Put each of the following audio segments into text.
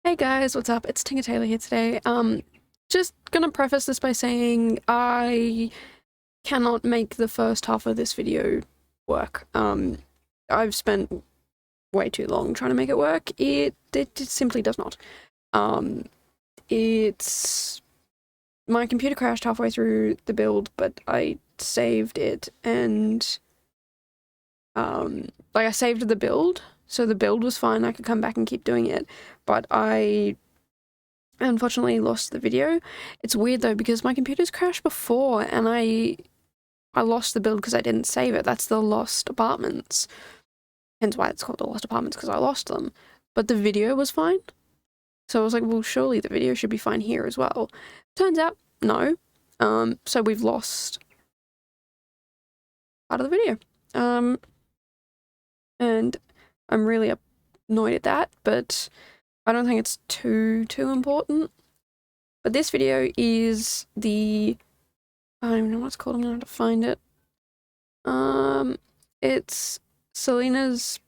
Hey guys, what's up? It's Tinker Taylor here today. Just gonna preface this by saying I cannot make the first half of this video work. I've spent way too long trying to make it work. It simply does not. Um, it's my computer crashed halfway through the build, but I saved it and I saved the build, so the build was fine. I could come back and keep doing it, but I unfortunately lost the video. It's weird though because my computer's crashed before and I lost the build because I didn't save it. That's the lost apartments. Hence why it's called the lost apartments, because I lost them. But the video was fine. So I was like, well, surely the video should be fine here as well. Turns out, no. So we've lost part of the video. And I'm really annoyed at that, but I don't think it's too important. But this video is the, I don't even know what it's called, I'm gonna have to find it. It's Selena's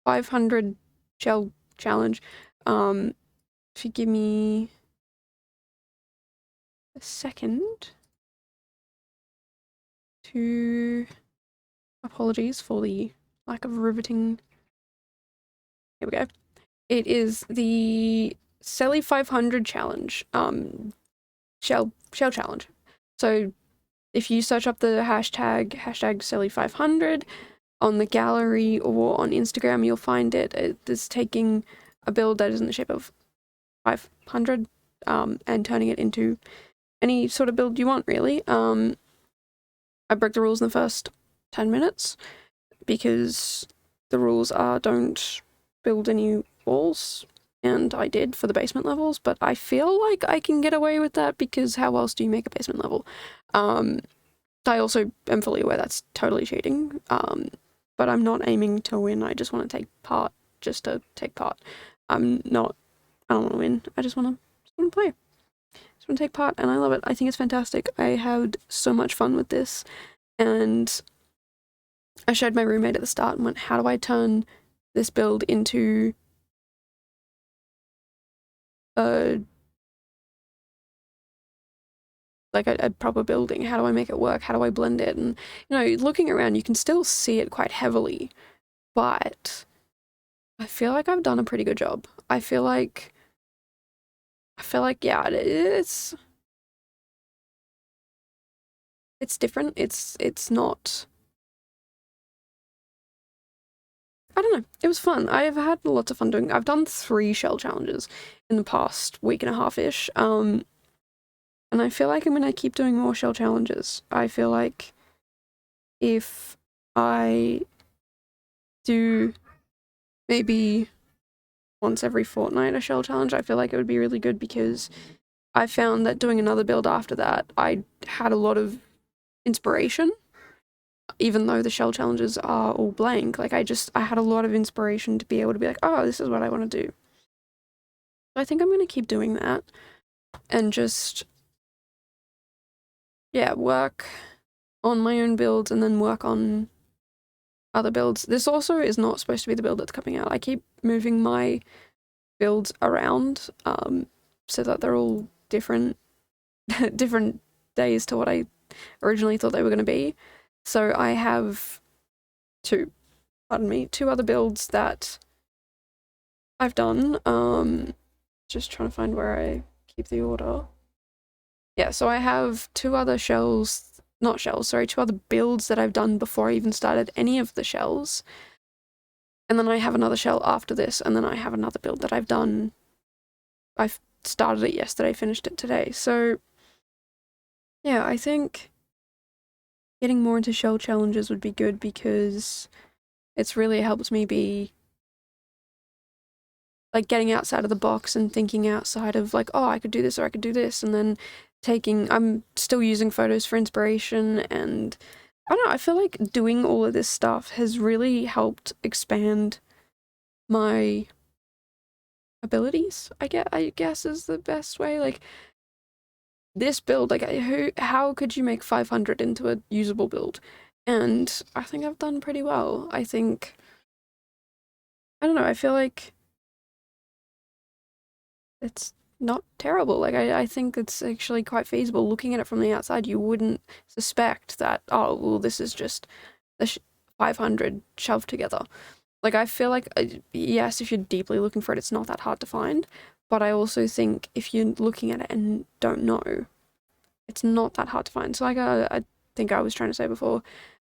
500 shell challenge. If you give me a second to, apologies for the lack of riveting. Here we go. It is the Selly 500 challenge, shell challenge. So if you search up the hashtag Selly500 on the gallery or on Instagram, you'll find it. It is taking a build that is in the shape of 500 and turning it into any sort of build you want, really. I broke the rules in the first 10 minutes because the rules are don't build any walls, and I did for the basement levels, but I feel like I can get away with that because how else do you make a basement level? I also am fully aware that's totally cheating, but I'm not aiming to win. I just want to take part just to take part. I don't want to win. I just want to play. Just want to take part, and I love it. I think it's fantastic. I had so much fun with this, and I showed my roommate at the start and went, how do I turn this build into a proper building? How do I make it work? How do I blend it? And, you know, looking around, you can still see it quite heavily, but I feel like I've done a pretty good job. I feel like, yeah, it's different. It's not, I don't know. It was fun. I've had lots of fun doing. I've done 3 shell challenges in the past week and a half-ish. And I feel like I'm gonna keep doing more shell challenges. I feel like if I do maybe once every fortnight a shell challenge, I feel like it would be really good because I found that doing another build after that, I had a lot of inspiration. Even though the shell challenges are all blank, like I had a lot of inspiration to be able to be like, oh, this is what I want to do. I think I'm going to keep doing that and just, yeah, work on my own builds and then work on other builds. This also is not supposed to be the build that's coming out. I keep moving my builds around so that they're all different days to what I originally thought they were going to be. So I have two other builds that I've done. Just trying to find where I keep the order. Yeah, so I have 2 other two other builds that I've done before I even started any of the shells. And then I have another shell after this, and then I have another build that I've done. I've started it yesterday, finished it today. So yeah, I think getting more into shell challenges would be good because it's really helped me be like getting outside of the box and thinking outside of like, oh, I could do this or I could do this, and then I'm still using photos for inspiration, and I don't know, I feel like doing all of this stuff has really helped expand my abilities, I guess is the best way. Like this build, like how could you make 500 into a usable build? And I think I've done pretty well. I don't know, I feel like it's not terrible. Like, I think it's actually quite feasible. Looking at it from the outside, you wouldn't suspect that, oh, well, this is just the 500 shoved together. Like, I feel like, yes, if you're deeply looking for it, it's not that hard to find. But I also think if you're looking at it and don't know, it's not that hard to find. So, like, I think I was trying to say before,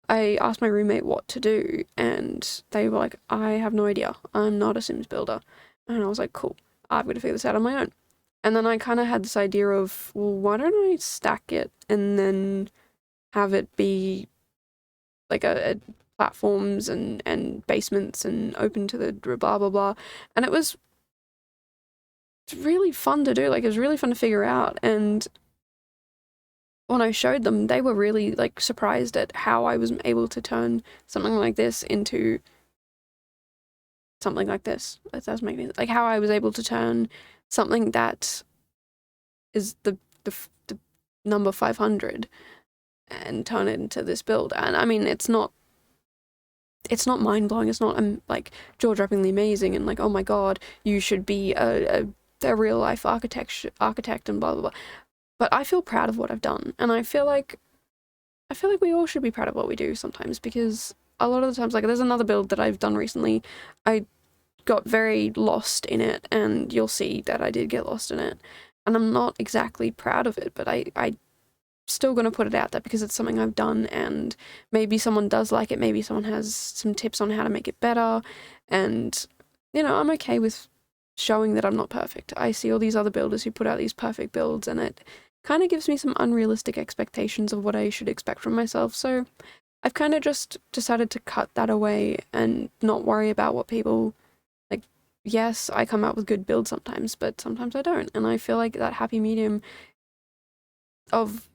I asked my roommate what to do, and they were like, I have no idea. I'm not a Sims builder. And I was like, cool, I've got to figure this out on my own. And then I kind of had this idea of, well, why don't I stack it and then have it be like a platforms and basements and open to the blah, blah, blah. And it was really fun to do. Like, it was really fun to figure out. And when I showed them, they were really, like, surprised at how I was able to turn something like this into something like this. That does make me, like, how I was able to turn something that is the number 500 and turn it into this build. And I mean, it's not mind-blowing. It's not like jaw-droppingly amazing and like, oh my god, you should be a real-life architect and blah blah blah. But I feel proud of what I've done, and I feel like we all should be proud of what we do sometimes, because a lot of the times, like, there's another build that I've done recently. I got very lost in it, and you'll see that I did get lost in it, and I'm not exactly proud of it, but I still gonna put it out there because it's something I've done, and maybe someone does like it, maybe someone has some tips on how to make it better, and, you know, I'm okay with showing that I'm not perfect. I see all these other builders who put out these perfect builds, and it kind of gives me some unrealistic expectations of what I should expect from myself, so I've kind of just decided to cut that away and not worry about what people, like, yes, I come out with good builds sometimes, but sometimes I don't, and I feel like that happy medium of,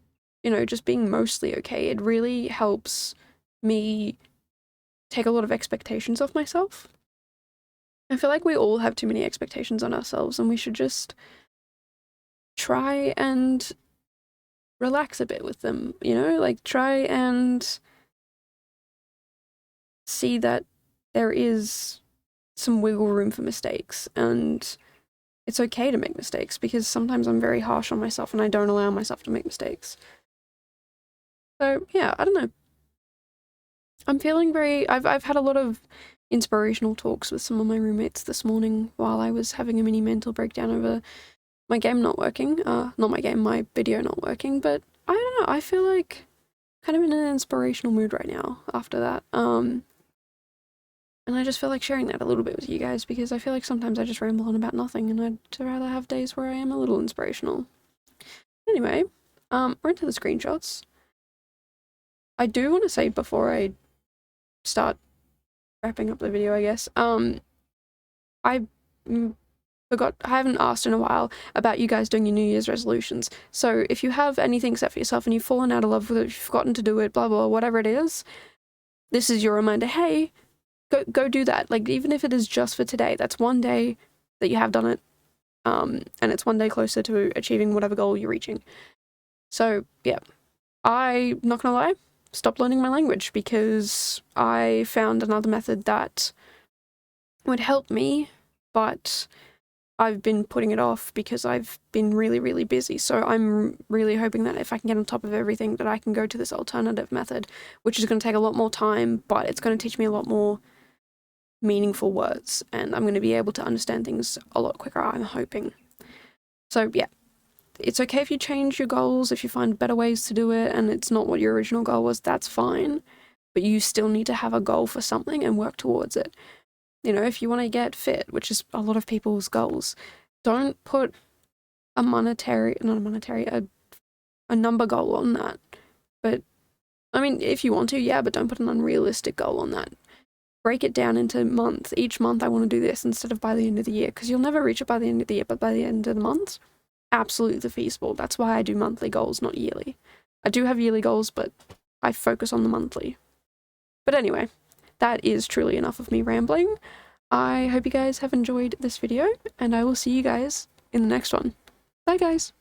you know, just being mostly okay, it really helps me take a lot of expectations off myself. I feel like we all have too many expectations on ourselves, and we should just try and relax a bit with them, you know? Like, try and see that there is some wiggle room for mistakes, and it's okay to make mistakes, because sometimes I'm very harsh on myself and I don't allow myself to make mistakes. So, yeah, I don't know. I'm feeling very... I've had a lot of inspirational talks with some of my roommates this morning while I was having a mini mental breakdown over my game not working. Not my game, my video not working, but I don't know, I feel like kind of in an inspirational mood right now after that. And I just feel like sharing that a little bit with you guys, because I feel like sometimes I just ramble on about nothing, and I'd rather have days where I am a little inspirational. Anyway, we're into the screenshots. I do want to say before I start wrapping up the video, I guess, I forgot, I haven't asked in a while about you guys doing your New Year's resolutions. So if you have anything set for yourself and you've fallen out of love with it, you've forgotten to do it, blah, blah, whatever it is, this is your reminder, hey, go do that. Like, even if it is just for today, that's one day that you have done it, and it's one day closer to achieving whatever goal you're reaching. So, yeah, I'm not gonna lie, stopped learning my language because I found another method that would help me, but I've been putting it off because I've been really, really busy. So I'm really hoping that if I can get on top of everything, that I can go to this alternative method, which is going to take a lot more time, but it's going to teach me a lot more meaningful words, and I'm going to be able to understand things a lot quicker, I'm hoping. So yeah, it's okay if you change your goals, if you find better ways to do it and it's not what your original goal was, that's fine, but you still need to have a goal for something and work towards it. You know, if you want to get fit, which is a lot of people's goals, don't put a number goal on that. But I mean, if you want to, yeah, but don't put an unrealistic goal on that. Break it down into months. Each month I want to do this instead of by the end of the year, because you'll never reach it by the end of the year, but by the end of the month, absolutely feasible. That's why I do monthly goals, not yearly. I do have yearly goals, but I focus on the monthly. But anyway, that is truly enough of me rambling. I hope you guys have enjoyed this video, and I will see you guys in the next one. Bye, guys!